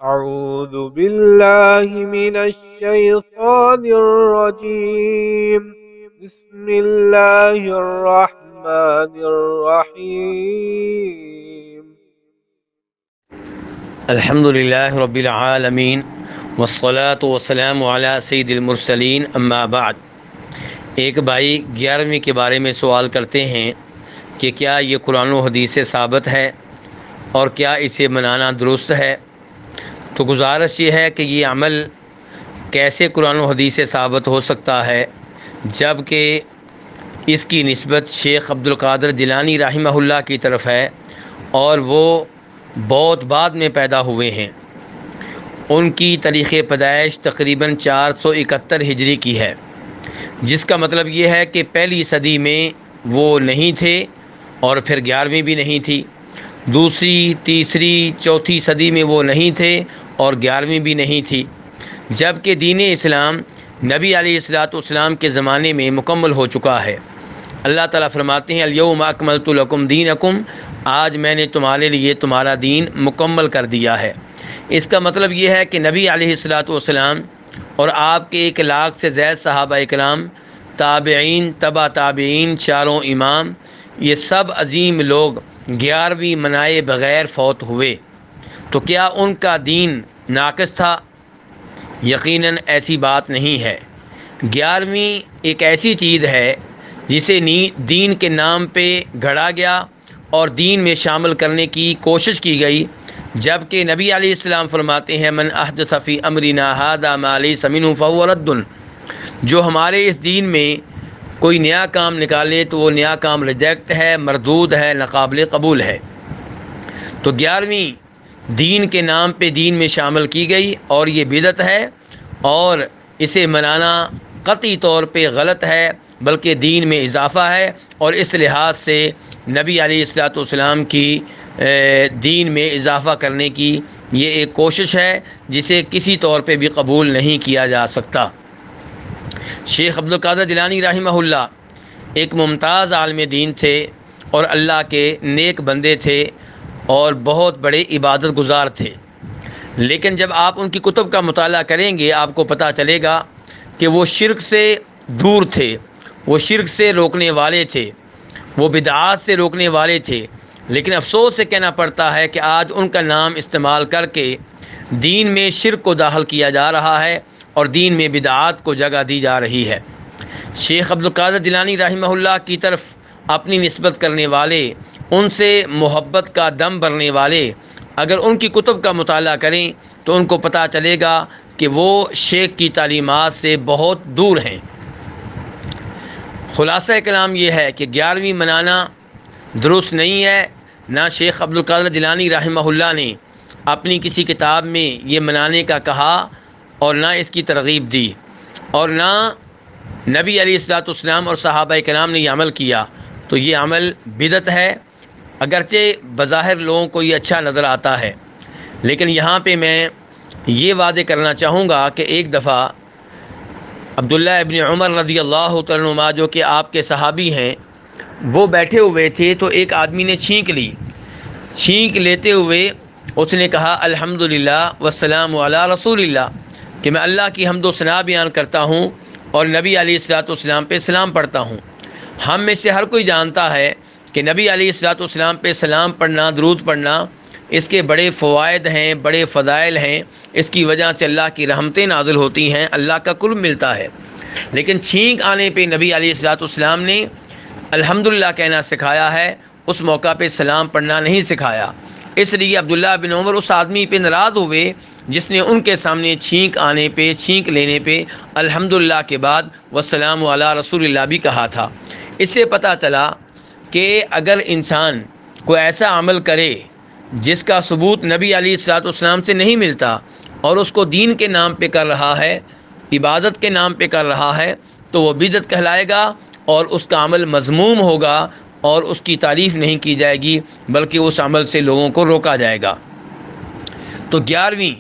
أعوذ بالله من الشيطان الرجيم. بسم الله الرحمن الرحيم. الحمد للہ رب العالمین والصلاة والسلام علی سید المرسلین اما بعد۔ ایک بھائی 11ویں کے بارے میں سوال کرتے ہیں کہ کیا یہ قرآن و حدیث سے ثابت ہے اور کیا اسے منانا درست ہے؟ تو گزارش یہ ہے کہ یہ عمل کیسے قرآن و حدیث سے ثابت ہو سکتا ہے جب کہ اس کی نسبت شیخ عبدالقادر جیلانی رحمہ اللہ کی طرف ہے اور وہ بہت بعد میں پیدا ہوئے ہیں۔ ان کی تاریخ پیدائش تقریباً 471 ہجری کی ہے، جس کا مطلب یہ ہے کہ پہلی صدی میں وہ نہیں تھے اور پھر 11ویں بھی نہیں تھی، دوسری، تیسری، چوتھی صدی میں وہ نہیں تھے اور 11ویں بھی نہیں تھی، جبکہ دین اسلام نبی علیہ الصلوۃ والسلام کے زمانے میں مکمل ہو چکا ہے۔ اللہ تعالیٰ فرماتے ہیں الیوم اکملت لکم دینکم، آج میں نے تمہارے لیے تمہارا دین مکمل کر دیا ہے۔ اس کا مطلب یہ ہے کہ نبی علیہ الصلوۃ والسلام اور آپ کے 1 لاکھ سے زائد صحابہ اکرام، تابعین، تبع تابعین، چاروں امام، یہ سب عظیم لوگ 11ویں منائے بغیر فوت ہوئے، تو کیا ان کا دین ناقص تھا؟ یقیناً ایسی بات نہیں ہے۔ 11ویں ایک ایسی چیز ہے جسے دین کے نام پہ گھڑا گیا اور دین میں شامل کرنے کی کوشش کی گئی، جبکہ نبی علیہ السلام فرماتے ہیں من احدث فی امرنا ھذا ما لیس منہ فہو رد، جو ہمارے اس دین میں کوئی نیا کام نکالے تو وہ نیا کام ریجیکٹ ہے، مردود ہے، ناقابل قبول ہے۔ تو 11ویں دین کے نام پہ دین میں شامل کی گئی اور یہ بدعت ہے اور اسے منانا قطعی طور پہ غلط ہے، بلکہ دین میں اضافہ ہے، اور اس لحاظ سے نبی علیہ الصلوۃ والسلام کی دین میں اضافہ کرنے کی یہ ایک کوشش ہے جسے کسی طور پہ بھی قبول نہیں کیا جا سکتا۔ شیخ عبدالقادر جیلانی رحمہ اللہ ایک ممتاز عالم دین تھے اور اللہ کے نیک بندے تھے اور بہت بڑے عبادت گزار تھے، لیکن جب آپ ان کی کتب کا مطالعہ کریں گے آپ کو پتہ چلے گا کہ وہ شرک سے دور تھے، وہ شرک سے روکنے والے تھے، وہ بدعات سے روکنے والے تھے، لیکن افسوس سے کہنا پڑتا ہے کہ آج ان کا نام استعمال کر کے دین میں شرک کو داخل کیا جا رہا ہے اور دین میں بدعات کو جگہ دی جا رہی ہے۔ شیخ عبدالقادر جیلانی رحمہ اللہ کی طرف اپنی نسبت کرنے والے، ان سے محبت کا دم بھرنے والے اگر ان کی کتب کا مطالعہ کریں تو ان کو پتہ چلے گا کہ وہ شیخ کی تعلیمات سے بہت دور ہیں۔ خلاصہ کلام یہ ہے کہ 11ویں منانا درست نہیں ہے، نہ شیخ عبدالقادر جیلانی رحمہ اللہ نے اپنی کسی کتاب میں یہ منانے کا کہا اور نہ اس کی ترغیب دی، اور نہ نبی علیہ الصلوۃ والسلام اور صحابہ کرام نے یہ عمل کیا، تو یہ عمل بدعت ہے، اگرچہ بظاہر لوگوں کو یہ اچھا نظر آتا ہے، لیکن یہاں پہ میں یہ وعدے کرنا چاہوں گا کہ ایک دفعہ عبداللہ ابن عمر رضی اللہ تعالیٰ عنہما جو کہ آپ کے صحابی ہیں، وہ بیٹھے ہوئے تھے تو ایک آدمی نے چھینک لی، چھینک لیتے ہوئے اس نے کہا الحمدللہ والسلام علی رسول اللہ، کہ میں اللہ کی حمد و ثنا بیان کرتا ہوں اور نبی علیہ الصلوۃ والسلام پہ سلام پڑھتا ہوں۔ ہم میں سے ہر کوئی جانتا ہے کہ نبی علیہ الصلوۃ والسلام پہ سلام پڑھنا، درود پڑھنا، اس کے بڑے فوائد ہیں، بڑے فضائل ہیں، اس کی وجہ سے اللہ کی رحمتیں نازل ہوتی ہیں، اللہ کا قرب ملتا ہے، لیکن چھینک آنے پہ نبی علیہ الصلوۃ والسلام نے الحمدللہ کہنا سکھایا ہے، اس موقع پہ سلام پڑھنا نہیں سکھایا۔ اس لیے عبداللہ بن عمر اس آدمی پہ ناراض ہوئے جس نے ان کے سامنے چھینک آنے پہ، چھینک لینے پہ الحمدللہ کے بعد والسلام علی رسول اللہ بھی کہا تھا۔ اس سے پتہ چلا کہ اگر انسان کوئی ایسا عمل کرے جس کا ثبوت نبی علیہ الصلوۃ والسلام سے نہیں ملتا اور اس کو دین کے نام پہ کر رہا ہے، عبادت کے نام پہ کر رہا ہے، تو وہ بدعت کہلائے گا اور اس کا عمل مذموم ہوگا اور اس کی تعریف نہیں کی جائے گی، بلکہ اس عمل سے لوگوں کو روکا جائے گا۔ تو 11ویں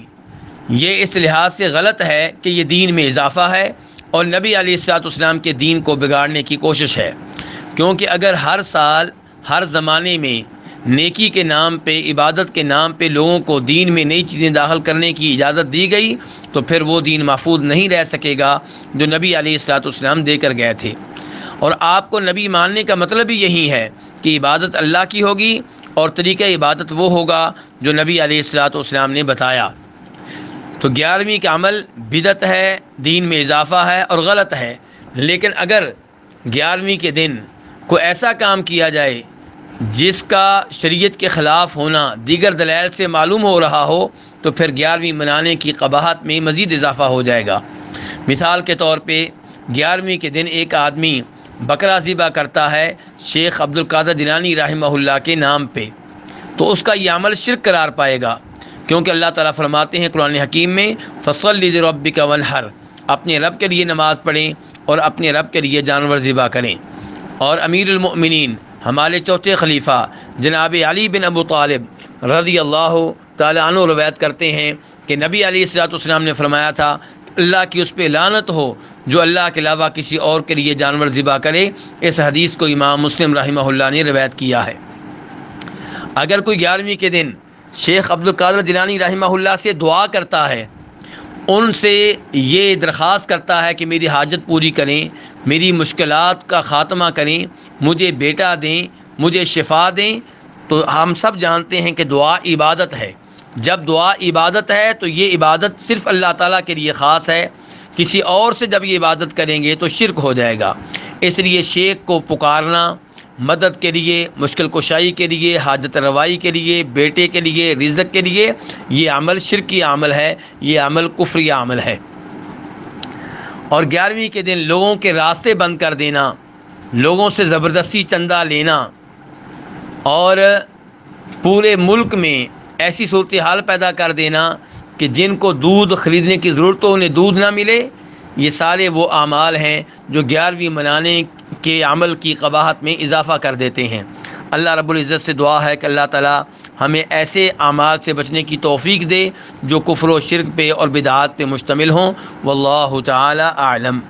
یہ اس لحاظ سے غلط ہے کہ یہ دین میں اضافہ ہے اور نبی علیہ الصلوۃ والسلام کے دین کو بگاڑنے کی کوشش ہے، کیونکہ اگر ہر سال ہر زمانے میں نیکی کے نام پہ، عبادت کے نام پہ لوگوں کو دین میں نئی چیزیں داخل کرنے کی اجازت دی گئی تو پھر وہ دین محفوظ نہیں رہ سکے گا جو نبی علیہ الصلوۃ والسلام دے کر گئے تھے۔ اور آپ کو نبی ماننے کا مطلب ہی یہی ہے کہ عبادت اللہ کی ہوگی اور طریقہ عبادت وہ ہوگا جو نبی علیہ الصلوۃ والسلام نے بتایا۔ تو 11ویں کا عمل بدعت ہے، دین میں اضافہ ہے اور غلط ہے، لیکن اگر 11ویں کے دن کوئی ایسا کام کیا جائے جس کا شریعت کے خلاف ہونا دیگر دلائل سے معلوم ہو رہا ہو تو پھر 11ویں منانے کی قباحت میں مزید اضافہ ہو جائے گا۔ مثال کے طور پہ 11ویں کے دن ایک آدمی بکرا ذبح کرتا ہے شیخ عبد القادر جیلانی رحمہ اللہ کے نام پہ، تو اس کا یہ عمل شرک قرار پائے گا، کیونکہ اللہ تعالیٰ فرماتے ہیں قرآن حکیم میں فَصَلِّ لِرَبِّكَ وَانْحَرْ، اپنے رب کے لیے نماز پڑھیں اور اپنے رب کے لیے جانور ذبح کریں۔ اور امیر المؤمنین ہمارے چوتھے خلیفہ جناب علی بن ابو طالب رضی اللہ تعالیٰ عنہ روایت کرتے ہیں کہ نبی علیہ الصلوۃ والسلام نے فرمایا تھا اللہ کی اس پہ لعنت ہو جو اللہ کے علاوہ کسی اور کے لیے جانور ذبح کرے۔ اس حدیث کو امام مسلم رحمہ اللہ نے روایت کیا ہے۔ اگر کوئی 11ویں کے دن شیخ عبد القادر جیلانی رحمہ اللہ سے دعا کرتا ہے، ان سے یہ درخواست کرتا ہے کہ میری حاجت پوری کریں، میری مشکلات کا خاتمہ کریں، مجھے بیٹا دیں، مجھے شفا دیں، تو ہم سب جانتے ہیں کہ دعا عبادت ہے۔ جب دعا عبادت ہے تو یہ عبادت صرف اللہ تعالیٰ کے لیے خاص ہے، کسی اور سے جب یہ عبادت کریں گے تو شرک ہو جائے گا۔ اس لیے شیخ کو پکارنا مدد کے لیے، مشکل کشائی کے لیے، حاجت روائی کے لیے، بیٹے کے لیے، رزق کے لیے، یہ عمل شرکی عمل ہے، یہ عمل کفری عمل ہے۔ اور 11ویں کے دن لوگوں کے راستے بند کر دینا، لوگوں سے زبردستی چندہ لینا اور پورے ملک میں ایسی صورتحال پیدا کر دینا کہ جن کو دودھ خریدنے کی ضرورت ہو انہیں دودھ نہ ملے، یہ سارے وہ اعمال ہیں جو 11ویں منانے کے عمل کی قباحت میں اضافہ کر دیتے ہیں۔ اللہ رب العزت سے دعا ہے کہ اللہ تعالی ہمیں ایسے اعمال سے بچنے کی توفیق دے جو کفر و شرک پہ اور بدعات پہ مشتمل ہوں۔ واللہ تعالی اعلم۔